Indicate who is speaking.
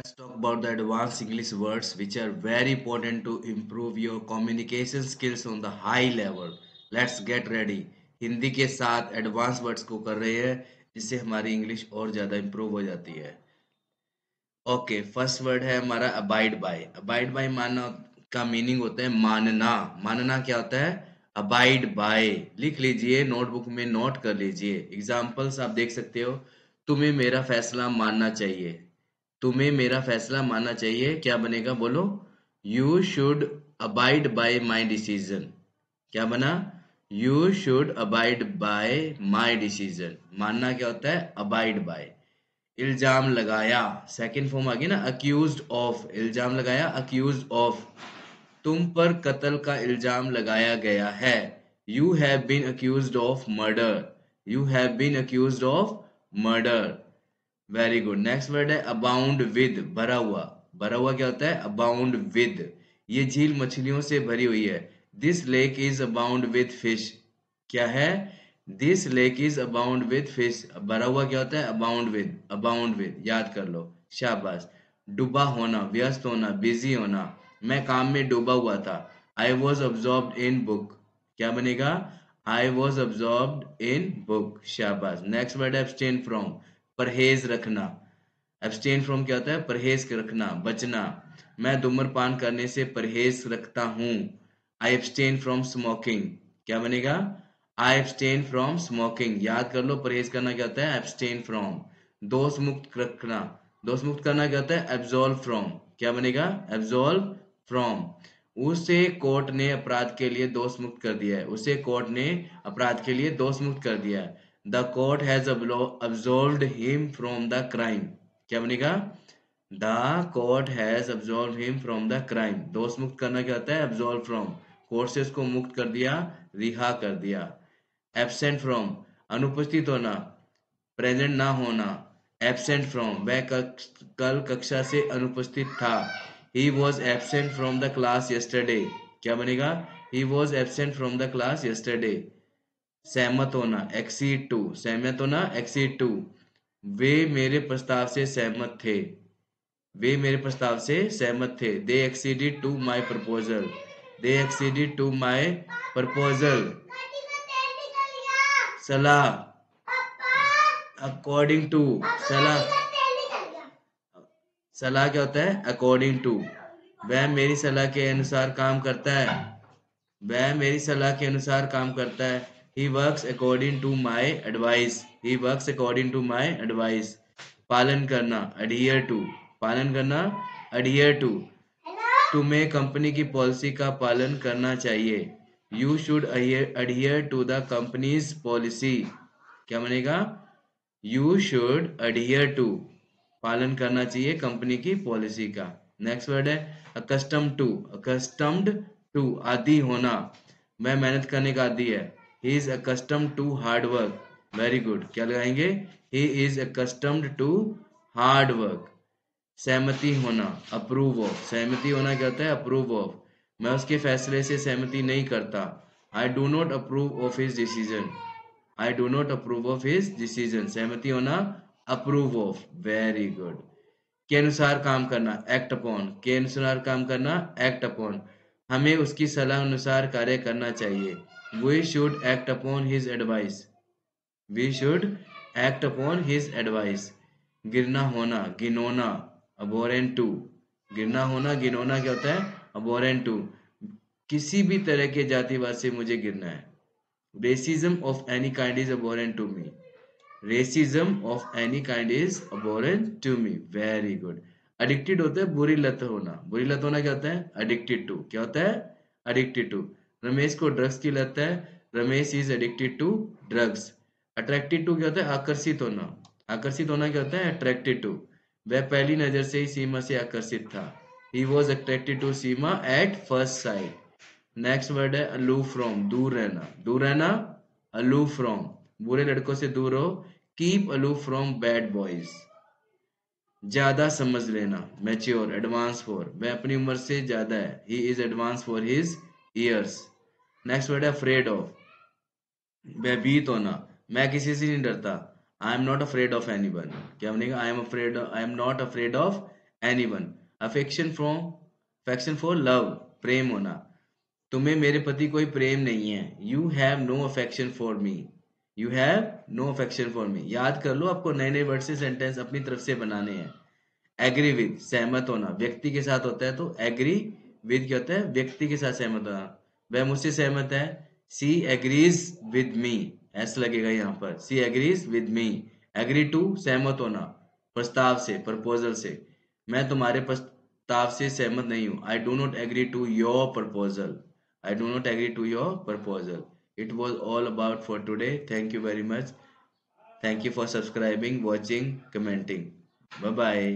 Speaker 1: Let's talk about the advanced English words which are very important to improve your communication skills on the high level. Let's get ready. Hindi के साथ advance words को कर रहे हैं जिससे हमारी English और ज़्यादा improve हो जाती है. ओके, फर्स्ट वर्ड है हमारा अबाइड बाय. अबाइड बाय मानना का मीनिंग होता है मानना. मानना क्या होता है? Abide by. लिख लीजिए, नोटबुक में नोट कर लीजिए. एग्जाम्पल्स आप देख सकते हो. तुम्हें मेरा फैसला मानना चाहिए. तुम्हें मेरा फैसला मानना चाहिए. क्या बनेगा? बोलो. You should abide by my decision. क्या बना? You should abide by my decision. मानना क्या होता है? Abide by. इल्जाम लगाया, सेकंड फॉर्म आ गई ना, अक्यूज्ड ऑफ. इल्जाम लगाया, अक्यूज्ड ऑफ. तुम पर कत्ल का इल्जाम लगाया गया है. You have been accused of murder. You have been accused of murder. Very good. Next word है अबाउंड विद. भरा हुआ. भरा हुआ क्या होता है? Abound with. ये झील मछलियों से भरी हुई है. This lake is abound with fish. क्या है? This lake is abound with fish. भरा हुआ क्या होता है? Abound with. अबाउंड विद याद कर लो. शाबाश. डूबा होना, व्यस्त होना, बिजी होना. मैं काम में डूबा हुआ था. I was absorbed in book. क्या बनेगा? I was absorbed in book. शाबाश. नेक्स्ट वर्ड है एब्सटेन फ्रॉम. परहेज रखना. एब्सटेन फ्रॉम क्या होता है? परहेज रखना, बचना. मैं धूम्रपान करने से परहेज रखता हूँ. आई एब्सटेन फ्रॉम स्मोकिंग. क्या बनेगा? आई एब्सटेन फ्रॉम स्मोकिंग. याद कर लो, परहेज करना क्या होता है? Abstain from. दोष मुक्त रखना. दोष मुक्त करना क्या होता है? Absolve from. क्या बनेगा? Absolve from. उसे कोर्ट ने अपराध के लिए दोष मुक्त कर दिया है. उसे कोर्ट ने अपराध के लिए दोष मुक्त कर दिया है. The court has absolved him from the crime. क्या बनेगा? The court has absolved him from the crime. दोष मुक्त करना क्या होता है? Absolve from. कोर्ट से उसको मुक्त कर दिया, रिहा कर दिया. एब्सेंट फ्रॉम, अनुपस्थित होना, प्रेजेंट ना होना. एब्सेंट फ्रॉम, वह कल कक्षा से अनुपस्थित था. He was absent from the class yesterday. क्या बनेगा? He was absent from the class yesterday. सहमत होना, एक्सीड टू. सहमत होना, एक्सीड टू. वे मेरे प्रस्ताव से सहमत थे. वे मेरे प्रस्ताव से सहमत थे. They acceded to my proposal. They acceded to my proposal. सलाह, अकॉर्डिंग टू. सलाह. सलाह क्या होता है? According to. वह मेरी सलाह के अनुसार काम करता है. वह मेरी सलाह के अनुसार काम करता है. He works according to my advice. He works according to my advice. पालन करना, adhere to. पालन करना, adhere to. तुम्हें कंपनी की पॉलिसी का पालन करना चाहिए. You should adhere to the company's policy. क्या बनेगा? You should adhere to. पालन करना चाहिए कंपनी की पॉलिसी का. नेक्स्ट वर्ड है accustomed to. accustomed to, आदी होना. वह मेहनत करने का आदी है. He is accustomed to hard work. Very good. क्या लगाएंगे? He is accustomed to hard work. सहमति होना, अप्रूव ऑफ. सहमति होना क्या होता है? Approve of. मैं उसके फैसले से सहमति नहीं करता. आई do not approve of his decision. I do not approve of his decision. सहमति होना, अप्रूव ऑफ. Very good. के अनुसार काम करना, एक्ट अपॉन. के अनुसार काम करना, एक्ट अपॉन. हमें उसकी सलाह अनुसार कार्य करना चाहिए. We should act upon his advice. We should act upon his advice. गिरना होना, गिनोना, अबोरेंट टू. गिरना होना, गिनोना क्या होता है? Abhorrent to. किसी भी तरह के जातिवाद से मुझे गिरना है. Racism of any kind is abhorrent to me. Racism of any kind is abhorrent to me. Very good. Addicted होता है बुरी लत होना. बुरी लत होना क्या होता है? Addicted to. क्या होता है? Addicted to. रमेश को ड्रग्स की लत है. Ramesh is addicted to drugs. Attracted to क्या होता है? आकर्षित होना. आकर्षित होना क्या होता है? Attracted to. वह पहली नजर से ही सीमा से आकर्षित था. He was attracted to Seema at first sight. Next word है अलूफ फ्रॉम. दूर रहना. दूर रहना, अलूफ फ्रॉम. बुरे लड़कों से दूर रहो. Keep aloof from bad boys. ज्यादा समझ लेना, मैच्योर, एडवांस फॉर. वह अपनी उम्र से ज्यादा है. He is advance for his years. Next word है अफ्रेड ऑफ. भयभीत होना. मैं किसी से नहीं डरता. I am not afraid of anyone. क्या बनेगा? I am not afraid of anyone. Affection for love, प्रेम होना। तुम्हें मेरे प्रति कोई प्रेम नहीं है। You have no affection for me. You have no affection for me. याद कर लो, आपको नए नए वर्ड से सेंटेंस अपनी तरफ से बनाने हैं। एग्री विद, सहमत होना, व्यक्ति के साथ होता है तो एग्री विद क्या होता है, व्यक्ति के साथ सहमत होना। वह मुझसे सहमत है। She agrees with me, S लगेगा यहाँ पर, she agrees with me. Agree to, सहमत होना, प्रस्ताव से, प्रपोजल से। मैं तुम्हारे प्रस्ताव से सहमत नहीं हूँ। I do not agree to your proposal. I do not agree to your proposal. It was all about for today. Thank you very much. Thank you for subscribing, watching, commenting. Bye bye.